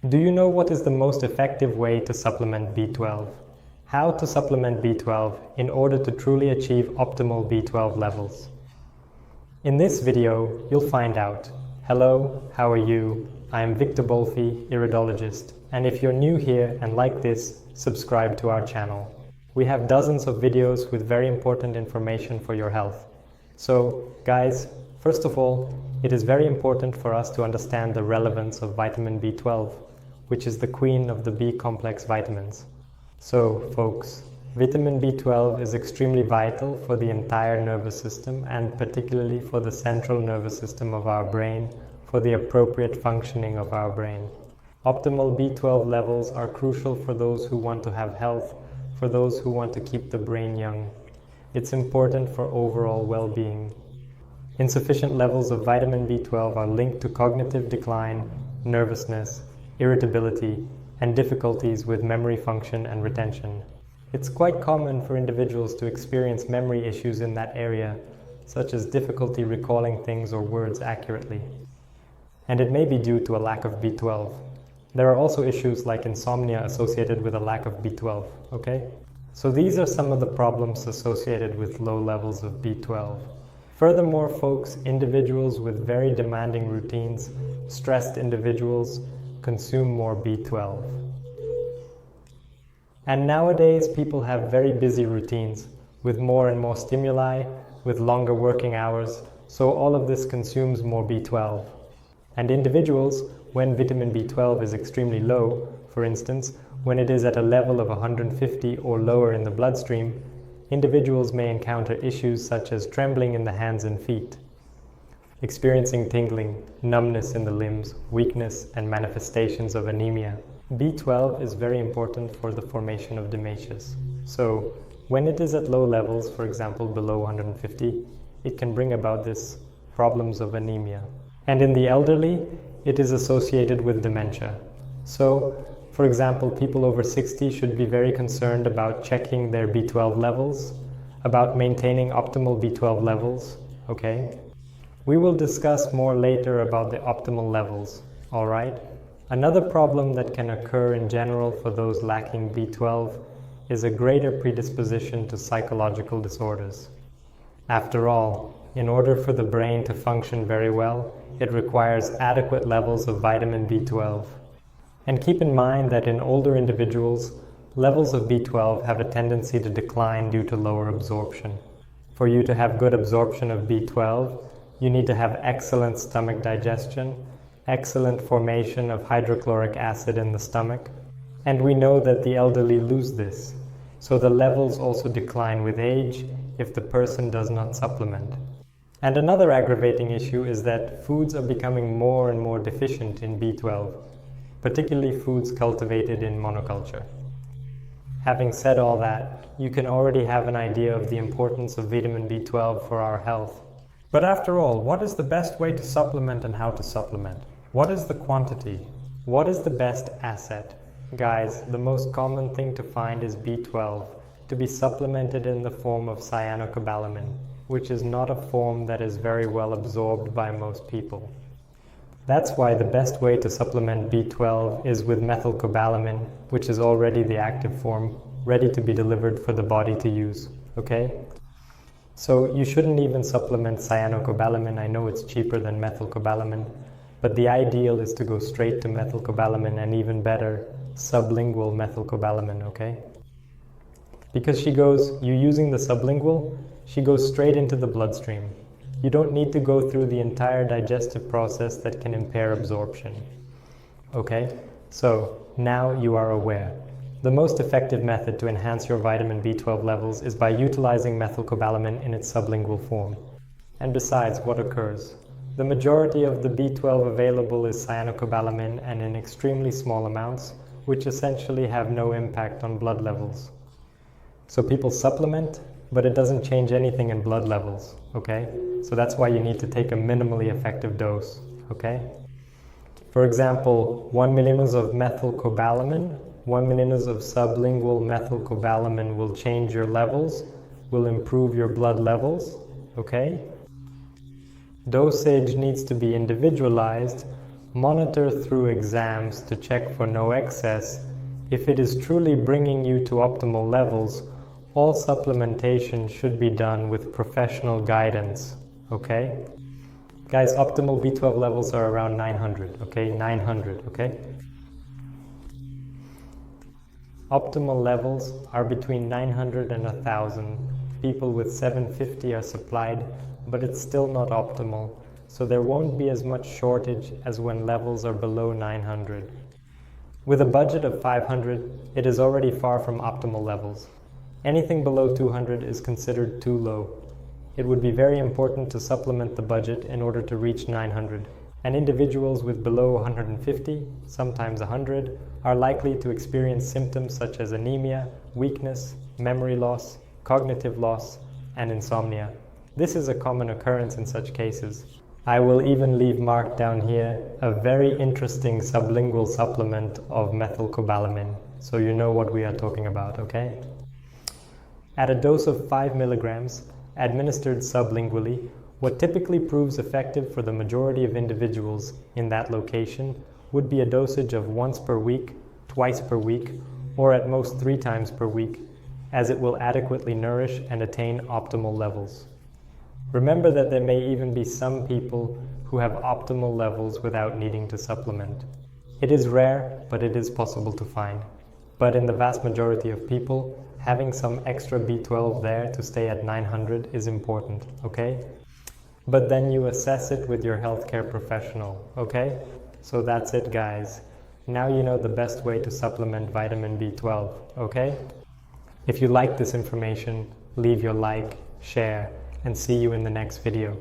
Do you know what is the most effective way to supplement B12? How to supplement B12 in order to truly achieve optimal B12 levels? In this video, you'll find out. Hello, how are you? I am Victor Bolfi, iridologist, and if you're new here and like this, subscribe to our channel. We have dozens of videos with very important information for your health. So, guys, first of all, it is very important for us to understand the relevance of vitamin B12, which is the queen of the B complex vitamins. So, folks, vitamin B12 is extremely vital for the entire nervous system and particularly for the central nervous system of our brain, for the appropriate functioning of our brain. Optimal B12 levels are crucial for those who want to have health, for those who want to keep the brain young. It's important for overall well-being. Insufficient levels of vitamin B12 are linked to cognitive decline, nervousness, irritability, and difficulties with memory function and retention. It's quite common for individuals to experience memory issues in that area, such as difficulty recalling things or words accurately. And it may be due to a lack of B12. There are also issues like insomnia associated with a lack of B12, okay? So these are some of the problems associated with low levels of B12. Furthermore, folks, individuals with very demanding routines, stressed individuals, consume more B12. And nowadays, people have very busy routines with more and more stimuli, with longer working hours, so all of this consumes more B12. And individuals, when vitamin B12 is extremely low, for instance, when it is at a level of 150 or lower in the bloodstream, individuals may encounter issues such as trembling in the hands and feet, experiencing tingling, numbness in the limbs, weakness, and manifestations of anemia. B12 is very important for the formation of dematias. So, when it is at low levels, for example below 150, it can bring about this problems of anemia. And in the elderly, it is associated with dementia. So, for example, people over 60 should be very concerned about checking their B12 levels, about maintaining optimal B12 levels, okay? We will discuss more later about the optimal levels, all right? Another problem that can occur in general for those lacking B12 is a greater predisposition to psychological disorders. After all, in order for the brain to function very well, it requires adequate levels of vitamin B12. And keep in mind that in older individuals, levels of B12 have a tendency to decline due to lower absorption. For you to have good absorption of B12, you need to have excellent stomach digestion, excellent formation of hydrochloric acid in the stomach, and we know that the elderly lose this. So the levels also decline with age if the person does not supplement. And another aggravating issue is that foods are becoming more and more deficient in B12, particularly foods cultivated in monoculture. Having said all that, you can already have an idea of the importance of vitamin B12 for our health. But after all, what is the best way to supplement and how to supplement? What is the quantity? What is the best asset? Guys, the most common thing to find is B12, to be supplemented in the form of cyanocobalamin, which is not a form that is very well absorbed by most people. That's why the best way to supplement B12 is with methylcobalamin, which is already the active form, ready to be delivered for the body to use, okay? So you shouldn't even supplement cyanocobalamin. I know it's cheaper than methylcobalamin, but the ideal is to go straight to methylcobalamin, and even better, sublingual methylcobalamin, okay? Because you using the sublingual, she goes straight into the bloodstream. You don't need to go through the entire digestive process that can impair absorption. Okay? So, now you are aware. The most effective method to enhance your vitamin B12 levels is by utilizing methylcobalamin in its sublingual form. And besides, what occurs? The majority of the B12 available is cyanocobalamin and in extremely small amounts, which essentially have no impact on blood levels. So people supplement, but it doesn't change anything in blood levels, okay? So that's why you need to take a minimally effective dose, okay? For example, 1 milliliters of methylcobalamin, 1 milliliters of sublingual methylcobalamin will change your levels, will improve your blood levels, okay? Dosage needs to be individualized, Monitor through exams to check for no excess. If it is truly bringing you to optimal levels, all supplementation should be done with professional guidance, okay? Guys, optimal B12 levels are around 900, okay? 900, okay? Optimal levels are between 900 and 1000. People with 750 are supplied, but it's still not optimal, so there won't be as much shortage as when levels are below 900. With a budget of 500, it is already far from optimal levels. Anything below 200 is considered too low. It would be very important to supplement the budget in order to reach 900. And individuals with below 150, sometimes 100, are likely to experience symptoms such as anemia, weakness, memory loss, cognitive loss, and insomnia. This is a common occurrence in such cases. I will even leave marked down here a very interesting sublingual supplement of methylcobalamin, so you know what we are talking about, okay? At a dose of 5 milligrams, administered sublingually, what typically proves effective for the majority of individuals in that location would be a dosage of once per week, twice per week, or at most 3 times per week, as it will adequately nourish and attain optimal levels. Remember that there may even be some people who have optimal levels without needing to supplement. It is rare, but it is possible to find. But in the vast majority of people, having some extra B12 there to stay at 900 is important, okay? But then you assess it with your healthcare professional, okay? So that's it, guys. Now you know the best way to supplement vitamin B12, okay? If you like this information, leave your like, share, and see you in the next video.